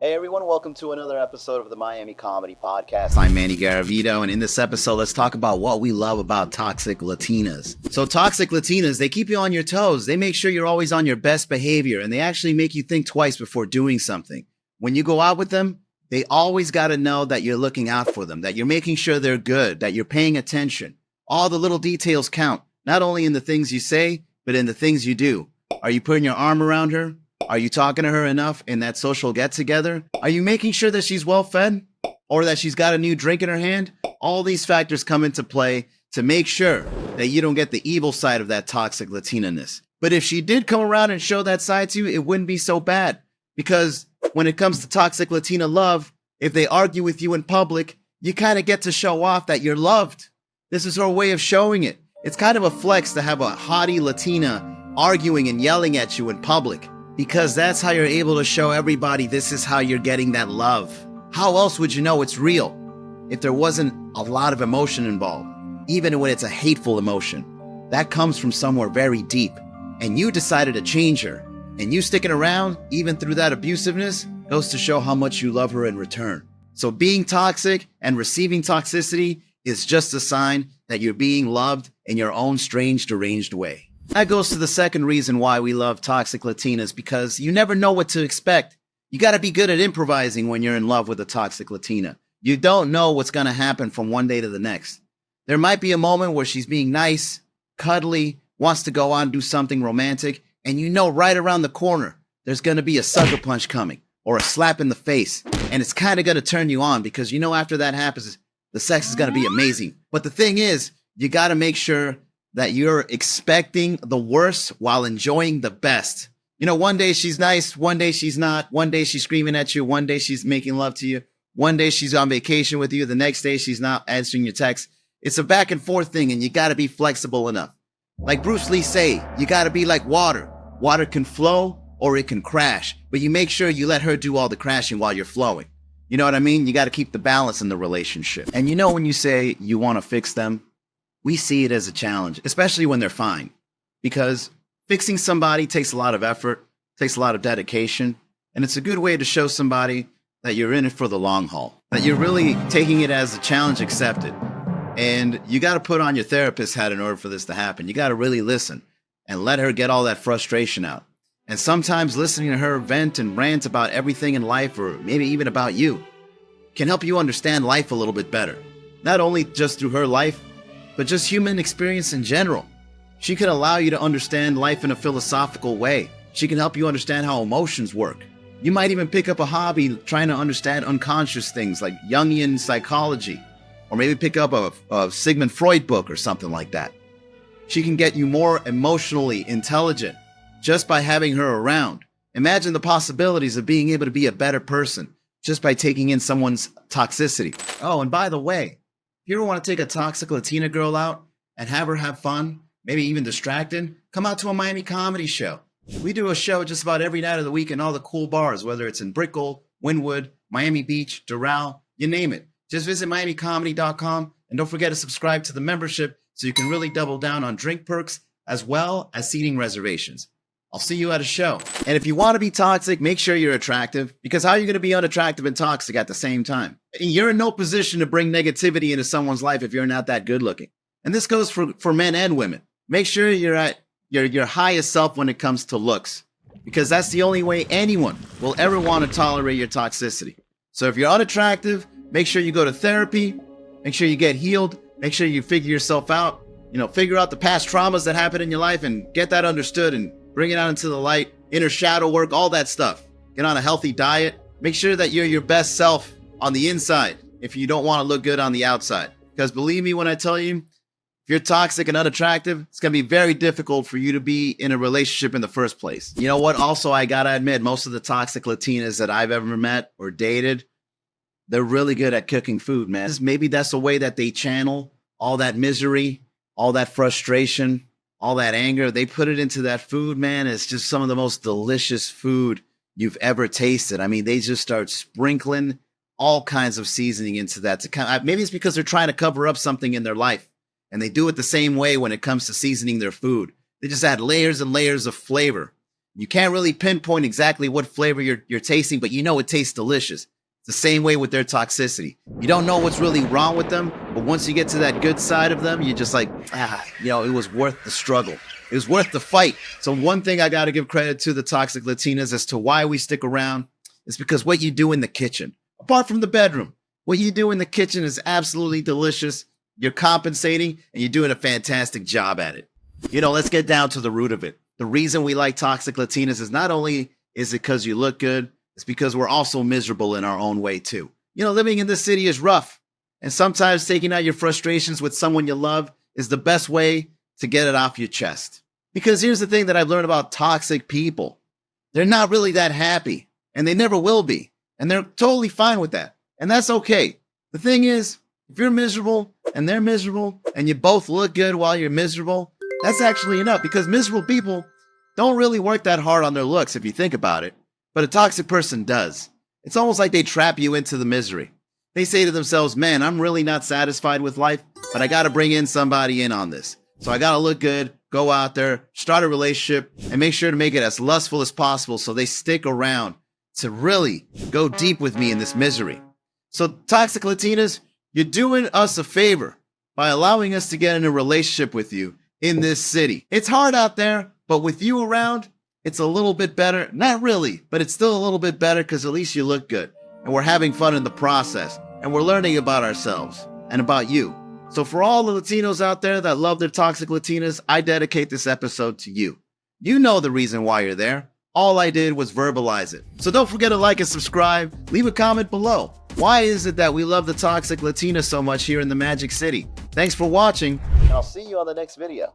Hey everyone, welcome to another episode of the Miami Comedy Podcast. I'm Manny Garavito, and in this episode, let's talk about what we love about toxic Latinas. So toxic Latinas, they keep you on your toes. They make sure you're always on your best behavior, and they actually make you think twice before doing something. When you go out with them, they always got to know that you're looking out for them, that you're making sure they're good, that you're paying attention. All the little details count, not only in the things you say, but in the things you do. Are you putting your arm around her? Are you talking to her enough in that social get-together? Are you making sure that she's well-fed? Or that she's got a new drink in her hand? All these factors come into play to make sure that you don't get the evil side of that toxic Latina-ness. But if she did come around and show that side to you, it wouldn't be so bad. Because when it comes to toxic Latina love, if they argue with you in public, you kind of get to show off that you're loved. This is her way of showing it. It's kind of a flex to have a haughty Latina arguing and yelling at you in public. Because that's how you're able to show everybody this is how you're getting that love. How else would you know it's real if there wasn't a lot of emotion involved? Even when it's a hateful emotion, that comes from somewhere very deep. And you decided to change her. And you sticking around, even through that abusiveness, goes to show how much you love her in return. So being toxic and receiving toxicity is just a sign that you're being loved in your own strange, deranged way. That goes to the second reason why we love toxic Latinas, because you never know what to expect. You got to be good at improvising when you're in love with a toxic Latina. You don't know what's going to happen from one day to the next. There might be a moment where she's being nice, cuddly, wants to go on and do something romantic, and you know right around the corner there's going to be a sucker punch coming or a slap in the face, and it's kind of going to turn you on because you know after that happens, the sex is going to be amazing. But the thing is, you got to make sure that you're expecting the worst while enjoying the best. You know, one day she's nice, one day she's not, one day she's screaming at you, one day she's making love to you, one day she's on vacation with you, the next day she's not answering your texts. It's a back and forth thing, and you got to be flexible enough. Like Bruce Lee say, you got to be like water. Water can flow or it can crash, but you make sure you let her do all the crashing while you're flowing. You know what I mean? You got to keep the balance in the relationship. And you know when you say you want to fix them, we see it as a challenge, especially when they're fine, because fixing somebody takes a lot of effort, takes a lot of dedication, and it's a good way to show somebody that you're in it for the long haul, that you're really taking it as a challenge accepted. And you got to put on your therapist hat in order for this to happen. You got to really listen and let her get all that frustration out. And sometimes listening to her vent and rant about everything in life, or maybe even about you, can help you understand life a little bit better. Not only just through her life, but just human experience in general. She can allow you to understand life in a philosophical way. She can help you understand how emotions work. You might even pick up a hobby trying to understand unconscious things like Jungian psychology, or maybe pick up a Sigmund Freud book or something like that. She can get you more emotionally intelligent just by having her around. Imagine the possibilities of being able to be a better person just by taking in someone's toxicity. Oh, and by the way, if you ever want to take a toxic Latina girl out and have her have fun, maybe even distracted, come out to a Miami comedy show. We do a show just about every night of the week in all the cool bars, whether it's in Brickell, Wynwood, Miami Beach, Doral, you name it. Just visit MiamiComedy.com and don't forget to subscribe to the membership so you can really double down on drink perks as well as seating reservations. I'll see you at a show. And if you want to be toxic, make sure you're attractive, because how are you going to be unattractive and toxic at the same time? You're in no position to bring negativity into someone's life if you're not that good looking. And this goes for men and women. Make sure you're at your highest self when it comes to looks, because that's the only way anyone will ever want to tolerate your toxicity. So if you're unattractive, make sure you go to therapy, make sure you get healed, make sure you figure yourself out, figure out the past traumas that happened in your life and get that understood and bring it out into the light, inner shadow work, all that stuff. Get on a healthy diet. Make sure that you're your best self on the inside if you don't want to look good on the outside. Because believe me when I tell you, if you're toxic and unattractive, it's going to be very difficult for you to be in a relationship in the first place. You know what? Also, I got to admit, most of the toxic Latinas that I've ever met or dated, they're really good at cooking food, man. Maybe that's the way that they channel all that misery, all that frustration, all that anger. They put it into that food, man. It's just some of the most delicious food you've ever tasted. I mean, they just start sprinkling all kinds of seasoning into that. Maybe it's because they're trying to cover up something in their life. And they do it the same way when it comes to seasoning their food. They just add layers and layers of flavor. You can't really pinpoint exactly what flavor you're tasting, but you know it tastes delicious. It's the same way with their toxicity. You don't know what's really wrong with them, but once you get to that good side of them, you're just like, it was worth the struggle. It was worth the fight. So one thing I got to give credit to the toxic Latinas as to why we stick around is because what you do in the kitchen, apart from the bedroom, what you do in the kitchen is absolutely delicious. You're compensating and you're doing a fantastic job at it. Let's get down to the root of it. The reason we like toxic Latinas is not only is it because you look good, it's because we're also miserable in our own way too. Living in this city is rough. And sometimes taking out your frustrations with someone you love is the best way to get it off your chest. Because here's the thing that I've learned about toxic people. They're not really that happy, and they never will be. And they're totally fine with that. And that's okay. The thing is, if you're miserable and they're miserable and you both look good while you're miserable, that's actually enough, because miserable people don't really work that hard on their looks if you think about it. But a toxic person does. It's almost like they trap you into the misery. They say to themselves, man, I'm really not satisfied with life, but I got to bring in somebody in on this. So I got to look good, go out there, start a relationship, and make sure to make it as lustful as possible so they stick around to really go deep with me in this misery. So toxic Latinas, you're doing us a favor by allowing us to get in a relationship with you in this city. It's hard out there, but with you around, it's a little bit better. Not really, but it's still a little bit better because at least you look good. And we're having fun in the process. And we're learning about ourselves and about you. So for all the Latinos out there that love their toxic Latinas, I dedicate this episode to you. You know the reason why you're there. All I did was verbalize it. So don't forget to like and subscribe. Leave a comment below. Why is it that we love the toxic Latina so much here in the Magic City? Thanks for watching, and I'll see you on the next video.